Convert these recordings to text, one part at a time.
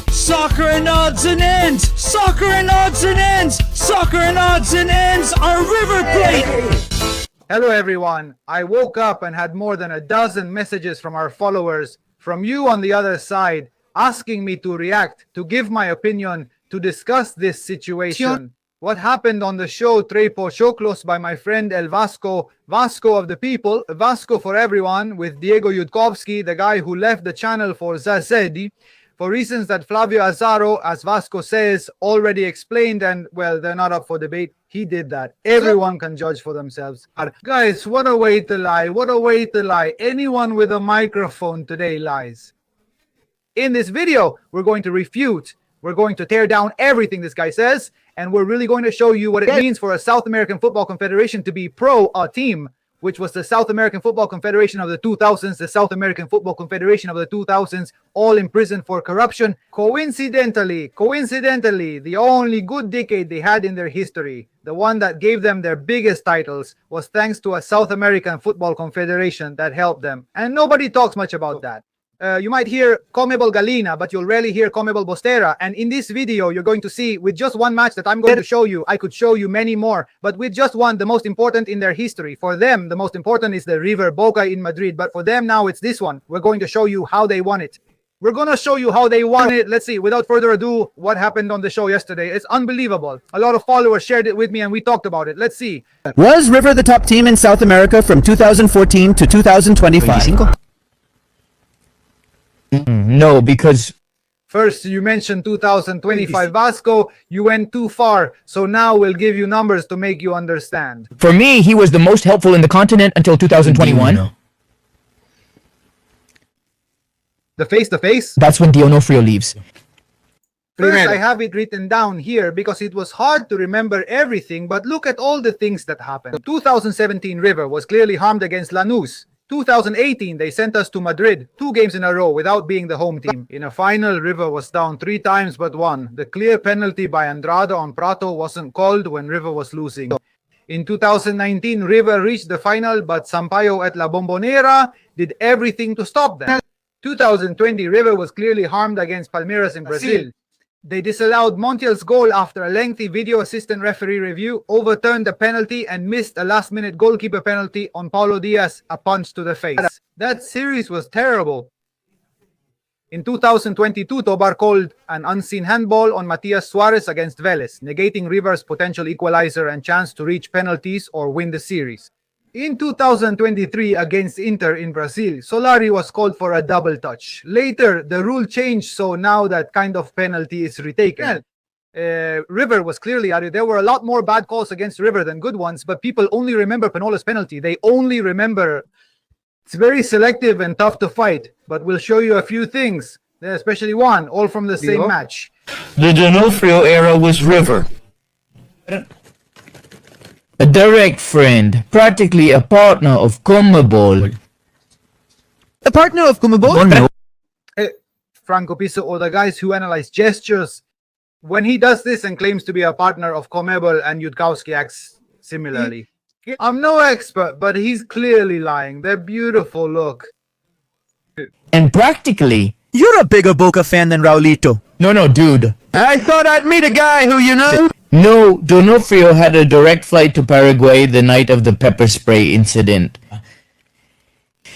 Soccer and odds and ends! Soccer and odds and ends! Soccer and odds and ends are River Plate! Hello everyone. I woke up and had more than a dozen messages from our followers, from you on the other side, asking me to react, to give my opinion, to discuss this situation. What happened on the show Trepo Choclos by my friend El Vasco, Vasco of the people, Vasco for everyone, with Diego Yudkovsky, the guy who left the channel for Zazedi, for reasons that Flavio Azaro, as Vasco says, already explained, and well, they're not up for debate. He did that. Everyone can judge for themselves. Guys, what a way to lie. What a way to lie. Anyone with a microphone today lies. In this video, we're going to refute. We're going to tear down everything this guy says, and we're really going to show you what it means for a South American Football Confederation to be pro a team, which was the South American Football Confederation of the 2000s, the South American Football Confederation of the 2000s, all imprisoned for corruption. Coincidentally, the only good decade they had in their history, the one that gave them their biggest titles, was thanks to a South American Football Confederation that helped them. And nobody talks much about that. You might hear Conmebol Galina, but you'll rarely hear Conmebol Bostera. And in this video, you're going to see with just one match that I'm going to show you, I could show you many more, but with just one, the most important in their history. For them, the most important is the River Boca in Madrid, but for them now it's this one. We're going to show you how they won it. We're going to show you how they won it. Let's see, without further ado, what happened on the show yesterday. It's unbelievable. A lot of followers shared it with me and we talked about it. Let's see. Was River the top team in South America from 2014 to 2025? No, because first you mentioned 2025 Vasco, you went too far, so now we'll give you numbers to make you understand. for me, he was the most helpful in the continent until 2021. The face? That's when D'Onofrio leaves. First, I have it written down here because it was hard to remember everything, but look at all the things that happened. 2017 River was clearly harmed against Lanús. 2018, they sent us to Madrid, 2 games in a row without being the home team. In a final, River was down 3 times but won. The clear penalty by Andrade on Prato wasn't called when River was losing. In 2019, River reached the final, but Sampaio at La Bombonera did everything to stop them. 2020, River was clearly harmed against Palmeiras in Brazil. They disallowed Montiel's goal after a lengthy video assistant referee review, overturned the penalty, and missed a last-minute goalkeeper penalty on Paulo Diaz, a punch to the face. That series was terrible. In 2022, Tobar called an unseen handball on Matias Suarez against Vélez, negating River's potential equalizer and chance to reach penalties or win the series. In 2023 against Inter in Brazil, Solari was called for a double touch. Later, the rule changed, so now that kind of penalty is retaken. River was clearly out. There were a lot more bad calls against River than good ones, but people only remember Penola's penalty. They only remember. It's very selective and tough to fight, but we'll show you a few things, especially one, all from the same match. The D'Onofrio era was River. A direct friend, practically a partner of Conmebol. A partner of Conmebol? Franco Piso, or the guys who analyze gestures, when he does this and claims to be a partner of Conmebol, and Yudkowski acts similarly. I'm no expert, but he's clearly lying. They're beautiful, look. And practically... You're a bigger Boca fan than Raulito. No, dude. I thought I'd meet a guy who you know. No, D'Onofrio had a direct flight to Paraguay the night of the pepper spray incident.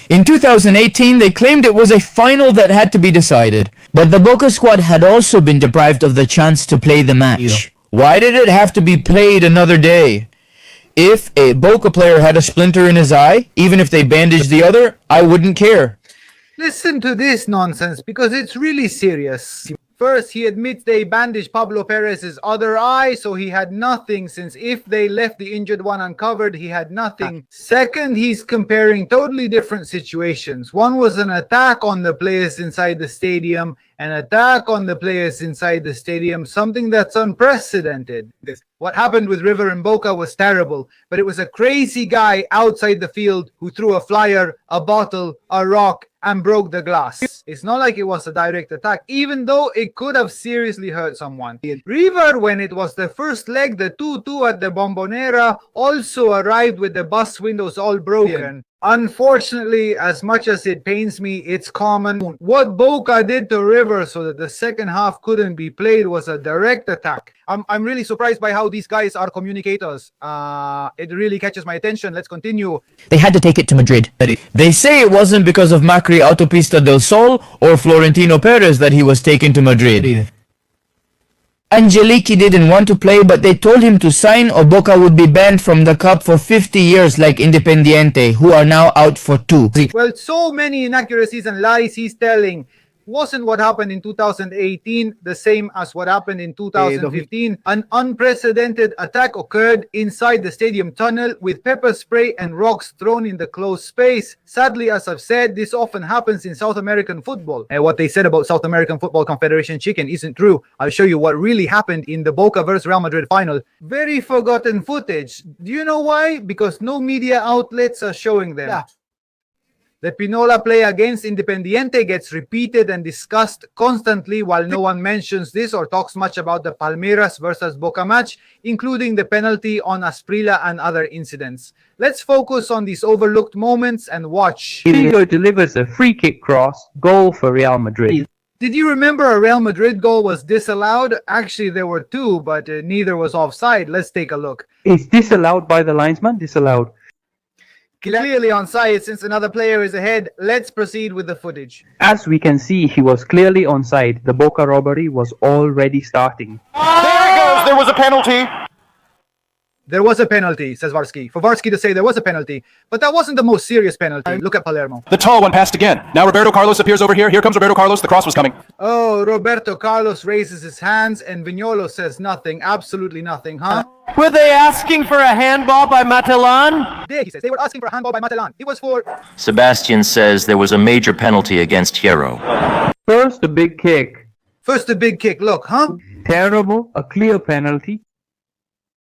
In 2018, they claimed it was a final that had to be decided, but the Boca squad had also been deprived of the chance to play the match. Why did it have to be played another day? If a Boca player had a splinter in his eye, even if they bandaged the other, I wouldn't care. Listen to this nonsense, because it's really serious. First, he admits they bandaged Pablo Perez's other eye, so he had nothing, since if they left the injured one uncovered, he had nothing. Second, he's comparing totally different situations. One was an attack on the players inside the stadium, an attack on the players inside the stadium, something that's unprecedented. What happened with River and Boca was terrible, but it was a crazy guy outside the field who threw a flyer, a bottle, a rock, and broke the glass. It's not like it was a direct attack, even though it could have seriously hurt someone. River, when it was the first leg, the 2-2 at the Bombonera, also arrived with the bus windows all broken. Unfortunately, as much as it pains me, it's common. What Boca did to River so that the second half couldn't be played was a direct attack. I'm really surprised by how these guys are communicators. It really catches my attention. Let's continue. They had to take it to Madrid. They say it wasn't because of Macri Autopista del Sol or Florentino Perez that he was taken to Madrid. Angeliki didn't want to play, but they told him to sign or Boca would be banned from the cup for 50 years like Independiente, who are now out for 2. Well, so many inaccuracies and lies he's telling. Wasn't what happened in 2018 the same as what happened in 2015? An unprecedented attack occurred inside the stadium tunnel with pepper spray and rocks thrown in the closed space. Sadly, as I've said, this often happens in South American football. And what they said about South American Football Confederation chicken isn't true. I'll show you what really happened in the Boca vs Real Madrid final. Very forgotten footage. Do you know why? Because no media outlets are showing them. The Pinola play against Independiente gets repeated and discussed constantly while no one mentions this or talks much about the Palmeiras versus Boca match, including the penalty on Asprilla and other incidents. Let's focus on these overlooked moments and watch. Figo delivers a free kick cross, goal for Real Madrid. Did you remember a Real Madrid goal was disallowed? Actually, there were two, but neither was offside. Let's take a look. It's disallowed by the linesman, disallowed. Clearly onside since another player is ahead. Let's proceed with the footage. As we can see, he was clearly onside. The Boca robbery was already starting. There it goes. There was a penalty. There was a penalty, says Varsky. For Varsky to say there was a penalty, but that wasn't the most serious penalty. Look at Palermo. The tall one passed again. Now Roberto Carlos appears over here. Here comes Roberto Carlos. The cross was coming. Oh, Roberto Carlos raises his hands and Vignolo says nothing. Absolutely nothing, huh? Were they asking for a handball by Matelon? There, he says. They were asking for a handball by Matelon. It was for... Sebastian says there was a major penalty against Hierro. First, a big kick. First a big kick. Look, huh? Terrible, a clear penalty.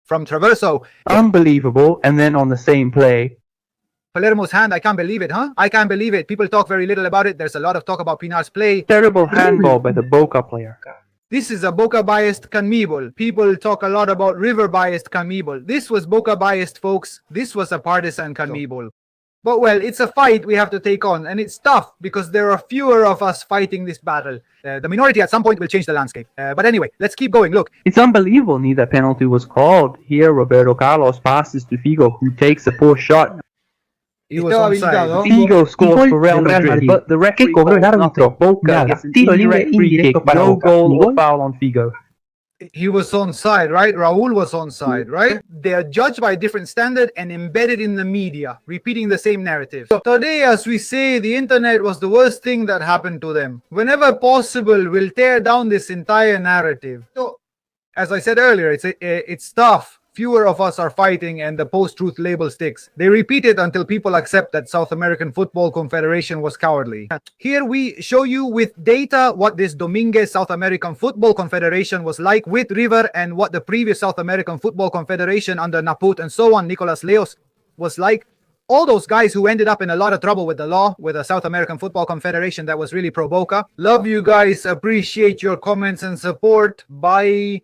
From Traverso. Unbelievable, and then on the same play. Palermo's hand, I can't believe it, huh? I can't believe it. People talk very little about it. There's a lot of talk about Pinar's play. Terrible handball by the Boca player. This is a Boca-biased Conmebol. People talk a lot about River-biased Conmebol. This was Boca-biased, folks. This was a partisan Conmebol. But, well, it's a fight we have to take on, and it's tough because there are fewer of us fighting this battle. The minority at some point will change the landscape. But anyway, let's keep going. Look. It's unbelievable neither penalty was called. Here, Roberto Carlos passes to Figo, who takes a poor shot. He was onside. Figo scores for Real Madrid, but the referee calls nothing. Boca gets an indirect free kick, no goal or foul on Figo. He was onside, right? Raul was onside, right? They are judged by a different standard and embedded in the media, repeating the same narrative. So today, as we say, the internet was the worst thing that happened to them. Whenever possible, we'll tear down this entire narrative. So, as I said earlier, it's tough. Fewer of us are fighting and the post-truth label sticks. They repeat it until people accept that South American Football Confederation was cowardly. Here we show you with data what this Dominguez South American Football Confederation was like with River and what the previous South American Football Confederation under Naput and so on, Nicolas Leos, was like. All those guys who ended up in a lot of trouble with the law, with the South American Football Confederation that was really pro-Boca. Love you guys. Appreciate your comments and support. Bye.